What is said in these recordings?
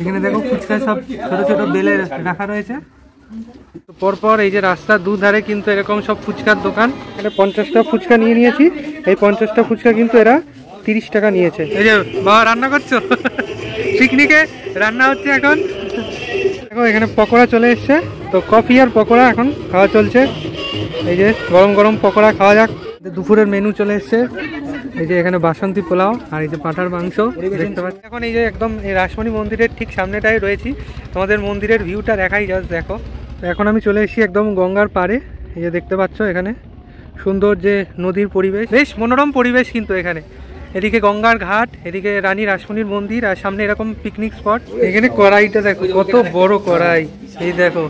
এখানে দেখো ফুচকা সব ছোট ছোট বেলে রাখা রয়েছে। পরপর এই যে রাস্তার দুধারে কিন্তু এরকম সব ফুচকার দোকান। এখানে 50টা ফুচকা নিয়ে নিয়েছি। এই 50টা ফুচকা কিন্তু এরা 30 টাকা নিয়েছে। এই যে বাবা রান্না করছো, পিকনিকে রান্না হচ্ছে এখন। দেখো এখানে পকোড়া চলে এসছে, তো কফি আর পকোড়া এখন খাওয়া চলছে। এই যে গরম গরম পকোড়া খাওয়া যাক। দুপুরের মেনু চলে এসছে। এই যে এখানে বাসন্তী পোলাও আর এই যে পাঁঠার মাংস দেখতে পাচ্ছি। এখন এই যে একদম এই রাসমণি মন্দিরের ঠিক সামনেটাই রয়েছি, তোমাদের মন্দিরের ভিউটা দেখাই জাস্ট দেখো। এখন আমি চলে এসেছি একদম গঙ্গার পাড়ে। এই যে দেখতে পাচ্ছ এখানে সুন্দর যে নদীর পরিবেশ, বেশ মনোরম পরিবেশ কিন্তু এখানে। এদিকে গঙ্গার ঘাট, এদিকে রানী রাসমণির মন্দির, আর সামনে এরকম পিকনিক স্পট। এখানে কড়াইটা দেখো, কত বড় কড়াই। এই দেখো।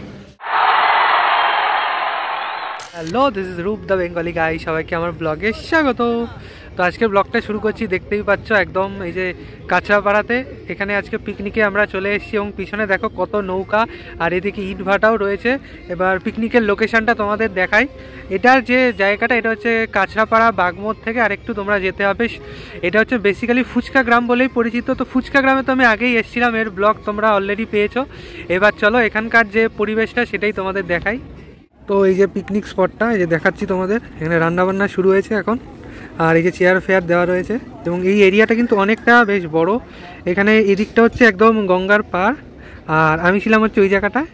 হ্যালো, দিস ইজ রূপ দ্য বেঙ্গলি গাই, সবাইকে আমার ব্লগে স্বাগত। তো আজকের ব্লগটা শুরু করছি, দেখতেই পাচ্ছ একদম এই যে কাঁচরাপাড়াতে। এখানে আজকে পিকনিকে আমরা চলে এসেছি এবং পিছনে দেখো কত নৌকা, আর এদিকে ইট ভাটাও রয়েছে। এবার পিকনিকের লোকেশনটা তোমাদের দেখাই। এটার যে জায়গাটা, এটা হচ্ছে কাঁচরাপাড়া বাগমোড় থেকে আর একটু তোমরা যেতে হবে। এটা হচ্ছে বেসিক্যালি ফুচকা গ্রাম বলেই পরিচিত। তো ফুচকা গ্রামে তো আমি আগেই এসেছিলাম, এর ব্লগ তোমরা অলরেডি পেয়েছো। এবার চলো এখানকার যে পরিবেশটা সেটাই তোমাদের দেখাই। তো এই যে পিকনিক স্পটটা, এই যে দেখাচ্ছি তোমাদের। এখানে রান্নাবান্না শুরু হয়েছে এখন, আর এই যে চেয়ার ফেয়ার দেওয়া রয়েছে। এবং এই এরিয়াটা কিন্তু অনেকটা বেশ বড়। এখানে এদিকটা হচ্ছে একদম গঙ্গার পাড়, আর আমি ছিলাম হচ্ছে ওই জায়গাটায়,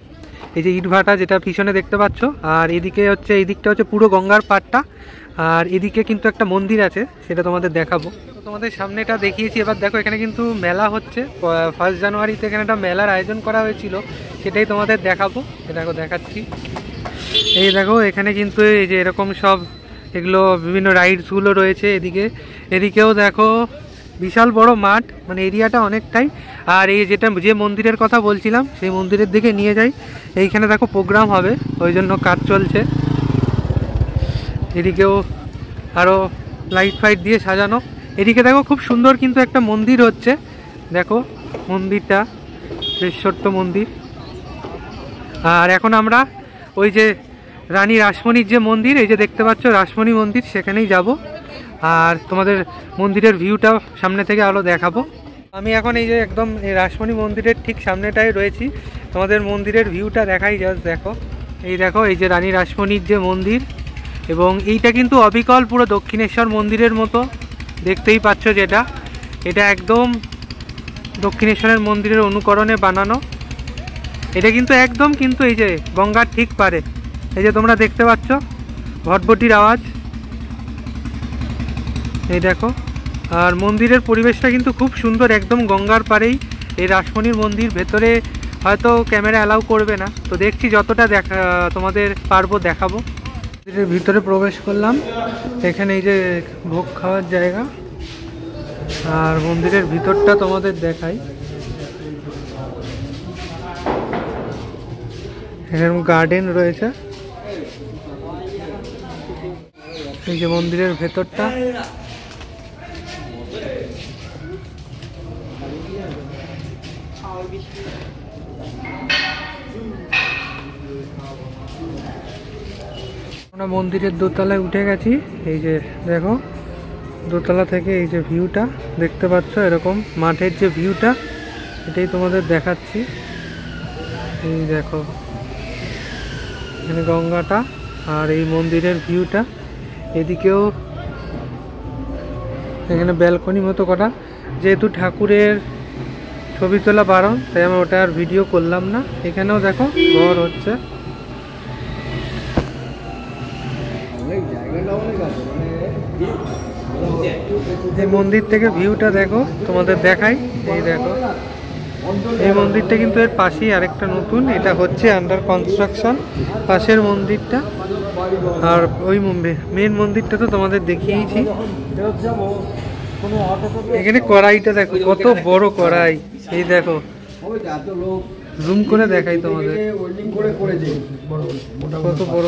এই যে ইটভাটা যেটা পিছনে দেখতে পাচ্ছ। আর এদিকে হচ্ছে, এই দিকটা হচ্ছে পুরো গঙ্গার পাড়টা। আর এদিকে কিন্তু একটা মন্দির আছে, সেটা তোমাদের দেখাবো। তো তোমাদের সামনেটা দেখিয়েছি। এবার দেখো এখানে কিন্তু মেলা হচ্ছে। 1 জানুয়ারিতে এখানে একটা মেলার আয়োজন করা হয়েছিল, সেটাই তোমাদের দেখাবো। দেখো দেখাচ্ছি। এই দেখো এখানে কিন্তু এই যে এরকম সব এগুলো বিভিন্ন রাইডসগুলো রয়েছে। এদিকেও দেখো বিশাল বড় মাঠ, মানে এরিয়াটা অনেকটাই। আর এই যে মন্দিরের কথা বলছিলাম, সেই মন্দিরের দিকে নিয়ে যাই। এইখানে দেখো প্রোগ্রাম হবে, ওই জন্য কাজ চলছে। এদিকেও আরও লাইট ফাইট দিয়ে সাজানো। এদিকে দেখো খুব সুন্দর কিন্তু একটা মন্দির হচ্ছে। দেখো মন্দিরটা বেশ ছোট্ট মন্দির। আর এখন আমরা ওই যে রানী রাসমণির যে মন্দির, এই যে দেখতে পাচ্ছ রাসমণি মন্দির, সেখানেই যাব। আর তোমাদের মন্দিরের ভিউটা সামনে থেকে আরও দেখাবো। আমি এখন এই যে একদম এই রাসমণি মন্দিরের ঠিক সামনেটাই রয়েছি, তোমাদের মন্দিরের ভিউটা দেখাই জাস্ট দেখো। এই দেখো এই যে রানী রাসমণির যে মন্দির, এবং এইটা কিন্তু অবিকল পুরো দক্ষিণেশ্বর মন্দিরের মতো দেখতেই পাচ্ছ। যেটা এটা একদম দক্ষিণেশ্বরের মন্দিরের অনুকরণে বানানো। এটা কিন্তু একদম কিন্তু এই যে গঙ্গার ঠিক পারে, এই যে তোমরা দেখতে পাচ্ছ ভটভটির আওয়াজ। এই দেখো। আর মন্দিরের পরিবেশটা কিন্তু খুব সুন্দর, একদম গঙ্গার পাড়েই এই রাসমণির মন্দির। ভেতরে হয়তো ক্যামেরা অ্যালাউ করবে না, তো দেখছি যতটা তোমাদের পারবো দেখাবো। মন্দিরের ভিতরে প্রবেশ করলাম। এখানে এই যে ভোগ খাওয়ার জায়গা, আর মন্দিরের ভিতরটা তোমাদের দেখাই। এরকম গার্ডেন রয়েছে। এই যে মন্দিরের ভেতরটা, আমরা মন্দিরের দোতলায় উঠে গেছি। এই যে দেখো দোতলা থেকে এই যে ভিউটা দেখতে পাচ্ছ, এরকম মাঠের যে ভিউটা, এটাই তোমাদের দেখাচ্ছি। এই দেখো এখানে গঙ্গাটা আর এই মন্দিরের ভিউটা। এদিকেও এখানে ব্যালকনি মতো করা, যেহেতু ঠাকুরের ছবি তোলা বারণ, তাই আমি ওটা আর ভিডিও করলাম না। এখানেও দেখো ঘর হচ্ছে। এই মন্দির থেকে ভিউটা দেখো, তোমাদের দেখাই। এই দেখো এই মন্দিরটা কিন্তু এর পাশেই আরেকটা নতুন, এটা হচ্ছে আন্ডার কনস্ট্রাকশন, পাশের মন্দিরটা। আর ওই মেন মন্দিরটা তো তোমাদের দেখিয়েছি। এখানে কড়াইটা দেখো, কত বড় কড়াই। এই দেখো জুম করে দেখাই তোমাদের, কত বড় বড়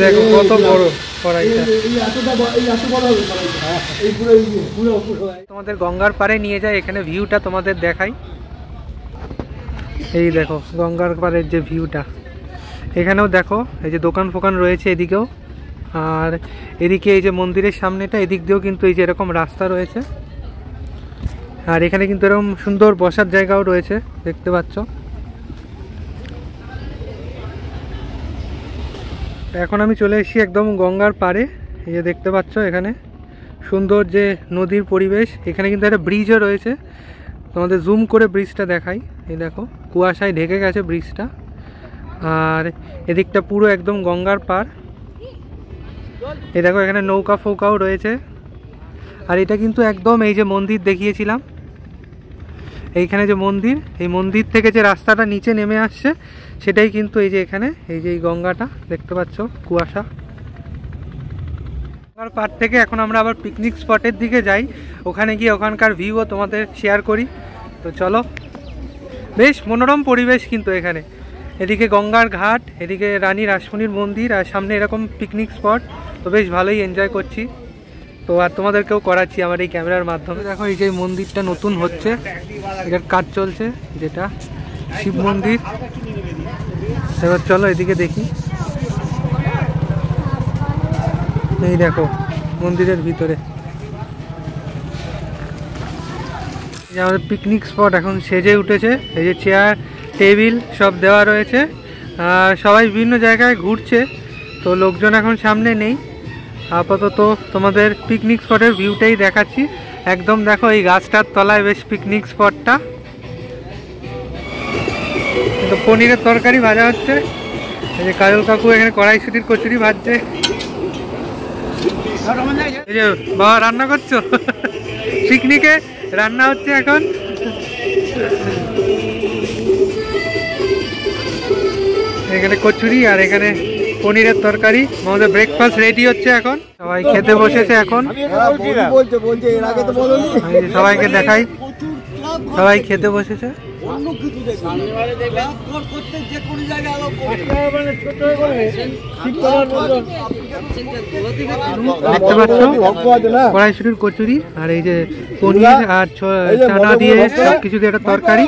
দেখো, কত বড় কড়াইটা। তোমাদের গঙ্গার পাড়ে নিয়ে যায়, এখানে ভিউটা তোমাদের দেখাই। এই দেখো গঙ্গার পাড়ের যে ভিউটা। এখানেও দেখো এই যে দোকান ফোকান রয়েছে এদিকেও। আর এদিকে এই যে মন্দিরের সামনেটা, এদিক দিয়েও কিন্তু এই যে এরকম রাস্তা রয়েছে। আর এখানে কিন্তু এরকম সুন্দর বসার জায়গাও রয়েছে, দেখতে পাচ্ছ। এখন আমি চলে এসেছি একদম গঙ্গার পাড়ে। এই যে দেখতে পাচ্ছ এখানে সুন্দর যে নদীর পরিবেশ। এখানে কিন্তু একটা ব্রিজও রয়েছে, তোমাদের জুম করে ব্রিজটা দেখাই। এই দেখো কুয়াশায় ঢেকে গেছে ব্রিজটা। আর এদিকটা পুরো একদম গঙ্গার পাড়। এই দেখো এখানে নৌকা ফৌকাও রয়েছে। আর এটা কিন্তু একদম এই যে মন্দির দেখিয়েছিলাম, এইখানে যে মন্দির, এই মন্দির থেকে যে রাস্তাটা নিচে নেমে আসছে সেটাই কিন্তু এই যে এখানে এই যে এই গঙ্গাটা দেখতে পাচ্ছ, কুয়াশা। গঙ্গার পাড় থেকে এখন আমরা আবার পিকনিক স্পটের দিকে যাই, ওখানে গিয়ে ওখানকার ভিউও তোমাদের শেয়ার করি। তো চলো, বেশ মনোরম পরিবেশ কিন্তু এখানে। এদিকে গঙ্গার ঘাট, এদিকে রানী রাসমণির মন্দির, আর সামনে এরকম পিকনিক স্পট। তো বেশ ভালোই এনজয় করছি। তো আর তোমাদেরকেও করাচ্ছি আমার এই ক্যামেরার মাধ্যমে। দেখো এই যে মন্দিরটা নতুন হচ্ছে, এটার কাজ চলছে, যেটা শিব মন্দির। এবার চলো এদিকে দেখি। এই দেখো মন্দিরের ভিতরে আমাদের পিকনিক স্পট এখন সেজে উঠেছে। এই যে চেয়ার টেবিল সব দেওয়া রয়েছে, আর সবাই বিভিন্ন জায়গায় ঘুরছে। তো লোকজন এখন সামনে নেই। আপাতত তোমাদের পিকনিক স্পটের ভিউটাই দেখাচ্ছি। একদম দেখো এই গাছটার তলায় বেশ পিকনিক স্পটটা। তো পনিরের তরকারি ভাজা হচ্ছে। এই যে কাজল কাকু এখানে কড়াইশুটির কচুরি ভাজছে। এই যে বাবা রান্না করছো, পিকনিকে রান্না হচ্ছে এখন। এখানে কচুরি আর এখানে পনিরের তরকারি। আমাদের ব্রেকফাস্ট রেডি হচ্ছে এখন, সবাই খেতে বসেছে এখন। সবাইকে দেখাই, সবাই খেতে বসেছে। দেখতে পাচ্ছ কড়াইশুটির কচুরি, আর এই যে পনির আর চানা দিয়ে সব কিছু দিয়ে একটা তরকারি,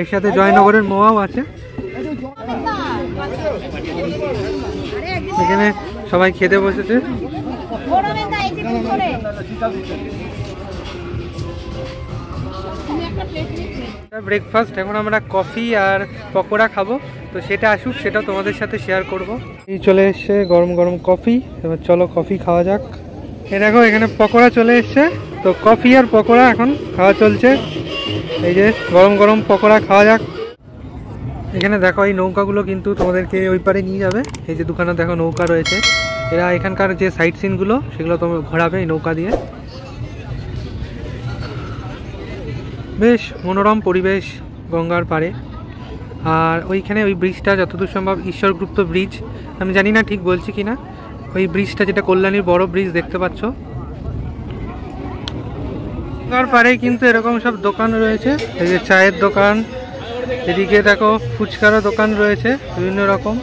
এর সাথে জয়নগরের মোয়াও আছে। এখানে সবাই খেতে বসেছে। ব্রেকফাস্ট, এখন আমরা কফি আর পকোড়া খাবো। তো সেটা আসুক, সেটা তোমাদের সাথে শেয়ার করব। এই চলে এসছে গরম গরম কফি। এবার চলো কফি খাওয়া যাক। এ দেখো এখানে পকোড়া চলে এসছে। তো কফি আর পকোড়া এখন খাওয়া চলছে। এই যে গরম গরম পকোড়া খাওয়া যাক। এখানে দেখো এই নৌকাগুলো কিন্তু তোমাদেরকে ওই পারে নিয়ে যাবে। এই যে দোকানে দেখো নৌকা রয়েছে, এরা এখানকার যে সাইট সিনগুলো সেগুলো তোমার ঘোরাবে এই নৌকা দিয়ে। বেশ মনোরম পরিবেশ গঙ্গার পাড়ে। আর ওইখানে ওই ব্রিজটা যতদূর সম্ভব ঈশ্বরগুপ্ত ব্রিজ, আমি জানি না ঠিক বলছি কিনা, ওই ব্রিজটা যেটা কল্যাণীর বড় ব্রিজ দেখতে পাচ্ছ। গঙ্গার পাড়ে কিন্তু এরকম সব দোকান রয়েছে। এই যে চায়ের দোকান, এদিকে দেখো ফুচকারও দোকান রয়েছে বিভিন্ন রকম।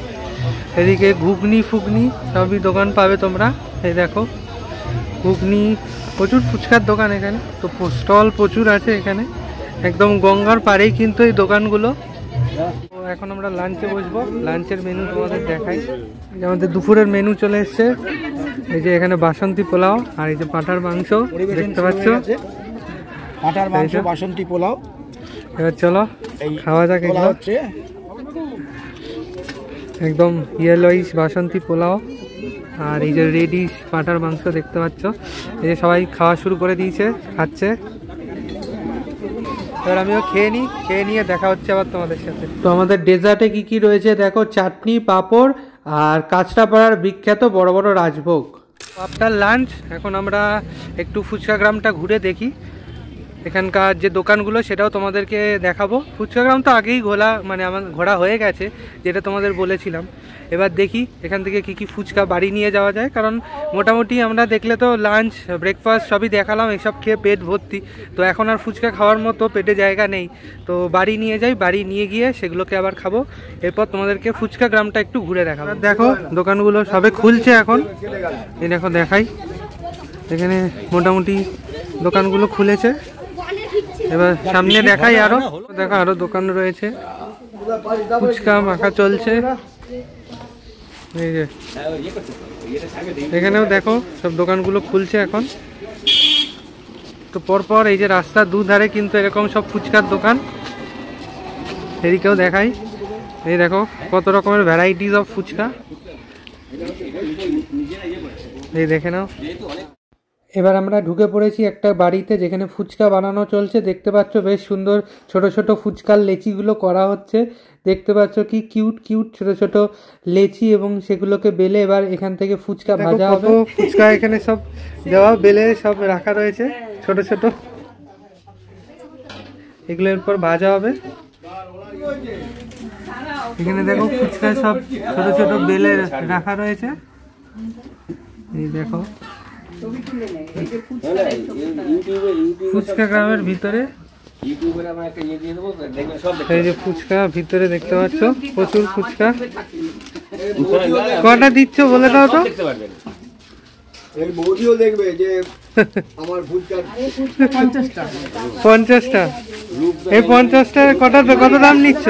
এদিকে ঘুগনি ফুগনি সবই দোকান পাবে তোমরা। এই দেখো ঘুগনি, প্রচুর ফুচকার দোকান এখানে। তো স্টল প্রচুর আছে এখানে, একদম গঙ্গার পাড়েই কিন্তু এই দোকানগুলো। তো এখন আমরা লাঞ্চে বসবো। লাঞ্চের মেনু তোমাদের দেখাই। আমাদের দুপুরের মেনু চলে এসছে। এই যে এখানে বাসন্তী পোলাও, আর এই যে পাঁঠার মাংস দেখতে পাচ্ছ, পাঁঠার মাংস বাসন্তী পোলাও। এবার চলো খাওয়া যাক। এগুলো একদম ইয়েলোইশ বাসন্তী পোলাও, আর এই যে রেডিশ পাঁঠার মাংস দেখতে পাচ্ছ। এই যে সবাই খাওয়া শুরু করে দিয়েছে, খাচ্ছে। এবার আমিও খেয়ে নিই, খেয়ে নিয়ে দেখা হচ্ছে আবার তোমাদের সাথে। তো আমাদের ডেজার্টে কি কি রয়েছে দেখো, চাটনি, পাঁপড়, আর কাঁচরাপাড়ার বিখ্যাত বড় বড় রাজভোগ। আফটার লাঞ্চ এখন আমরা একটু ফুচকা গ্রামটা ঘুরে দেখি। এখানকার যে দোকানগুলো সেটাও তোমাদেরকে দেখাবো। ফুচকা গ্রাম তো আগেই আমার ঘোরা হয়ে গেছে, যেটা তোমাদের বলেছিলাম। এবার দেখি এখান থেকে কি কি ফুচকা বাড়ি নিয়ে যাওয়া যায়, কারণ মোটামুটি আমরা দেখলে তো লাঞ্চ ব্রেকফাস্ট সবই দেখালাম, এসব খেয়ে পেট ভর্তি। তো এখন আর ফুচকা খাওয়ার মতো পেটে জায়গা নেই। তো বাড়ি নিয়ে যাই, বাড়ি নিয়ে গিয়ে সেগুলোকে আবার খাবো। এরপর তোমাদেরকে ফুচকা গ্রামটা একটু ঘুরে দেখাবো। দেখো দোকানগুলো সবে খুলছে এখন। এই দেখো দেখাই, এখানে মোটামুটি দোকানগুলো খুলেছে। এবার সামনে দেখাই, আরো দেখো আরো দোকান রয়েছে, ফুচকা মাখা চলছে। এই যে এখানেও দেখো সব দোকানগুলো খুলছে এখন। তো পরপর এই যে রাস্তার দুধারে কিন্তু এরকম সব ফুচকার দোকান, এদিকেও দেখাই। এই দেখো কত রকমের ভ্যারাইটিস অফ ফুচকা, এই দেখে নাও। এবার আমরা ঢুকে পড়েছি একটা বাড়িতে যেখানে ফুচকা বানানো চলছে। দেখতে পাচ্ছ বেশ সুন্দর ছোট ছোট ফুচকার লেচিগুলো করা হচ্ছে। দেখতে পাচ্ছ কি কিউট কিউট ছোট ছোট লেচি, এবং সেগুলোকে বেলে এবার এখান থেকে ফুচকা ভাজা হবে। ফুচকা এখানে সব দেওয়া বেলে সব রাখা রয়েছে ছোট ছোট, এগুলো এরপর ভাজা হবে। এখানে দেখো ফুচকা সব ছোট ছোট বেলে রাখা রয়েছে, এই দেখো ফুচকা গ্রামের ভিতরে। এই যে ফুচকা ভিতরে দেখতে পাচ্ছ প্রচুর ফুচকা। কটা দিচ্ছ বলে দাও তো। দেখবে যে আমার ফুচকা 50টা। এই 50টা কত দাম নিচ্ছ?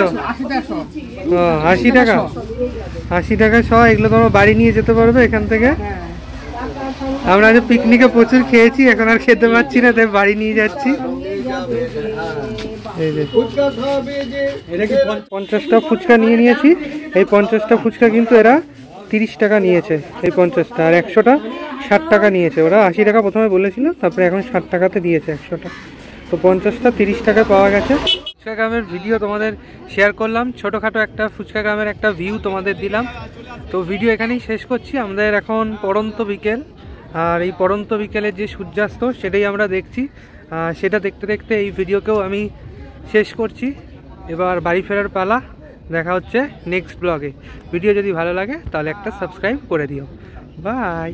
80 টাকা। 80 টাকা শ। এগুলো তোমরা বাড়ি নিয়ে যেতে পারবে এখান থেকে। আমরা যে পিকনিকে প্রচুর খেয়েছি, এখন আর খেতে পাচ্ছি না, তাই বাড়ি নিয়ে যাচ্ছি। এই যে 50টা ফুচকা নিয়ে নিয়েছি। এই 50টা ফুচকা কিন্তু এরা 30 টাকা নিয়েছে এই 50টা, আর 100টা 60 টাকা নিয়েছে। ওরা 80 টাকা প্রথমে বলেছিল, তারপরে এখন 60 টাকাতে দিয়েছে 100টা। তো 50টা 30 টাকা পাওয়া গেছে। ফুচকা গ্রামের ভিডিও তোমাদের শেয়ার করলাম, ছোটোখাটো একটা ফুচকা গ্রামের একটা ভিউ তোমাদের দিলাম। তো ভিডিও এখানেই শেষ করছি। আমাদের এখন পড়ন্ত বিকেল, আর এই পড়ন্ত বিকেলের যে সূর্যাস্ত সেটাই আমরা দেখছি। সেটা দেখতে দেখতে এই ভিডিওকেও আমি শেষ করছি। এবার বাড়ি ফেরার পালা। দেখা হচ্ছে নেক্সট ব্লগে। ভিডিও যদি ভালো লাগে তাহলে একটা সাবস্ক্রাইব করে দিও। বাই।